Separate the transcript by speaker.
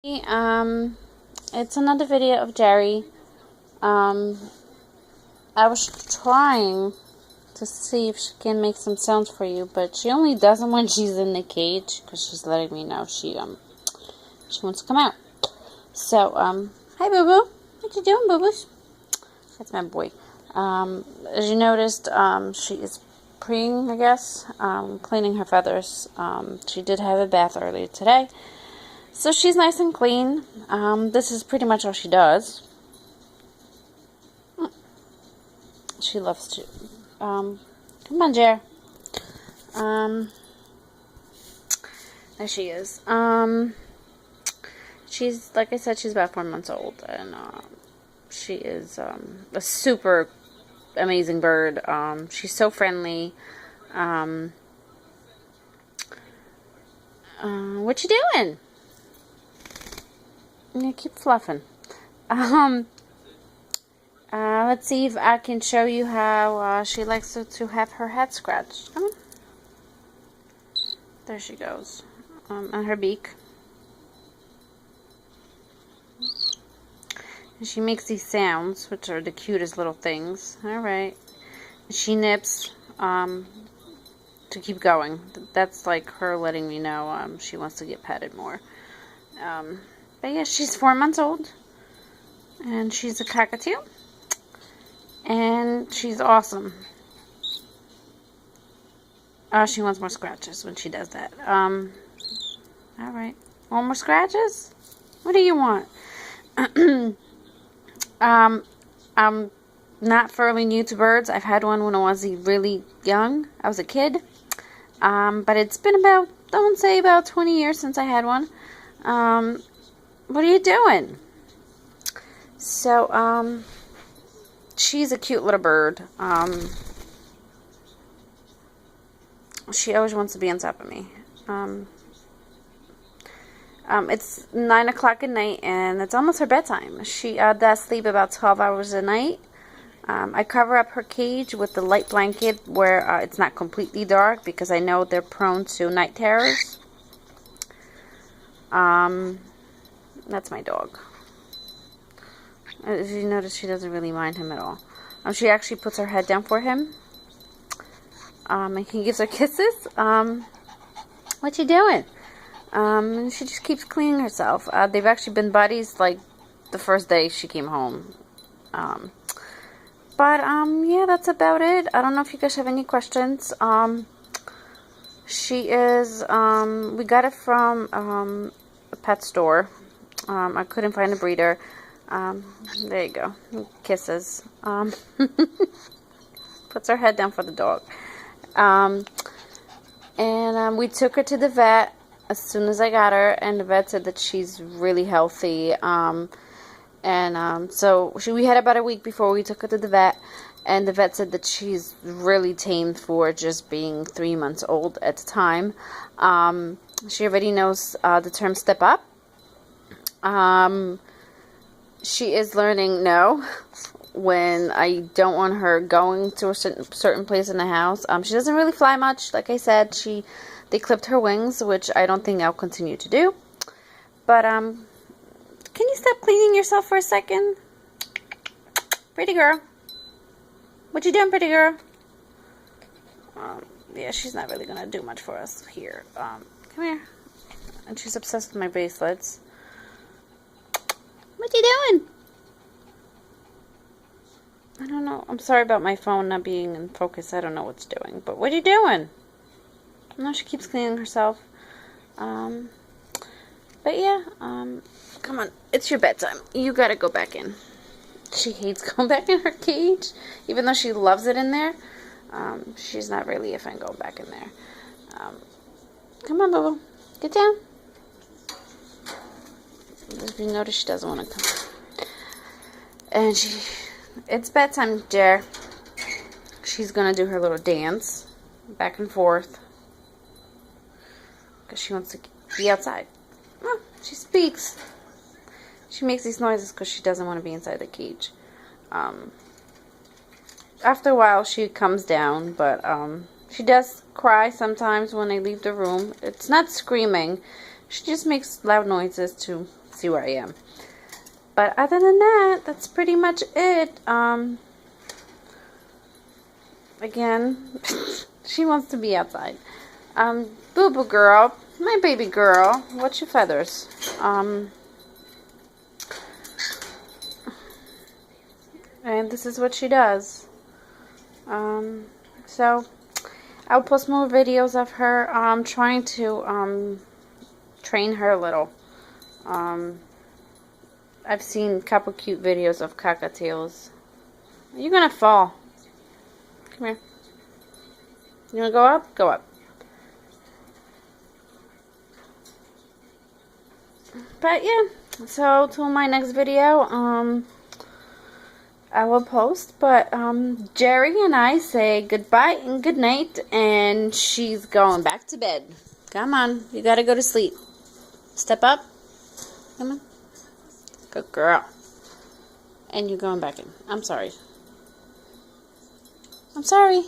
Speaker 1: It's another video of Jeri. I was trying to see if she can make some sounds for you, but she only does them when she's in the cage, because she's letting me know she wants to come out. So, hi Boo Boo. What you doing, Boo Boos? That's my boy. As you noticed, she is preening, I guess, cleaning her feathers. She did have a bath earlier today. So she's nice and clean. This is pretty much all she does. She loves to. Come on, Jer. There she is. She's, like I said, she's about 4 months old, and she is a super amazing bird. She's so friendly. What you doing? You keep fluffing. Let's see if I can show you how she likes to have her head scratched. Come on. There she goes. On her beak. And she makes these sounds, which are the cutest little things. Alright. She nips to keep going. That's like her letting me know she wants to get petted more. But yeah, she's 4 months old. And she's a cockatiel. And she's awesome. Oh, she wants more scratches when she does that. Alright. Want more scratches? What do you want? I'm not fairly new to birds. I've had one when I was really young. I was a kid. But it's been about, I won't say about 20 years since I had one. What are you doing? So, she's a cute little bird. She always wants to be on top of me. It's 9 o'clock at night, and it's almost her bedtime. She does sleep about 12 hours a night. I cover up her cage with a light blanket where it's not completely dark, because I know they're prone to night terrors. That's my dog. As you notice, she doesn't really mind him at all. She actually puts her head down for him. And he gives her kisses. What you doing? And she just keeps cleaning herself. They've actually been buddies like the first day she came home. Yeah, that's about it. I don't know if you guys have any questions. She is, we got it from a pet store. I couldn't find a breeder. There you go. Kisses. Puts her head down for the dog. We took her to the vet as soon as I got her, and the vet said that she's really healthy. So we had about a week before we took her to the vet, and the vet said that she's really tame for just being 3 months old at the time. She already knows the term step up. She is learning no when I don't want her going to a certain place in the house. She doesn't really fly much. Like I said, they clipped her wings, which I don't think I'll continue to do. But can you stop cleaning yourself for a second? Pretty girl. What you doing, pretty girl? Yeah, she's not really going to do much for us here. Come here. And she's obsessed with my bracelets. What you doing? I don't know. I'm sorry about my phone not being in focus. I don't know what's doing. But what are you doing? No, she keeps cleaning herself. But yeah, come on. It's your bedtime. You gotta go back in. She hates going back in her cage. Even though she loves it in there. She's not really a fan going back in there. Come on, Boo-Boo. Get down. If you notice, she doesn't want to come. And it's bedtime, Jer. She's gonna do her little dance, back and forth, because she wants to be outside. Oh, she speaks. She makes these noises because she doesn't want to be inside the cage. After a while, she comes down, but she does cry sometimes when I leave the room. It's not screaming. She just makes loud noises to see where I am. But other than that, that's pretty much it. Again, she wants to be outside. Boo-boo girl, my baby girl, what's your feathers? And this is what she does. So I'll post more videos of her. I'm trying to train her a little. I've seen a couple cute videos of cockatiels. You're gonna fall. Come here. You wanna go up? Go up. But yeah, so till my next video, I will post. But Jerry and I say goodbye and good night, and she's going back to bed. Come on, you gotta go to sleep. Step up. Come on. Good girl. And you're going back in. I'm sorry. I'm sorry.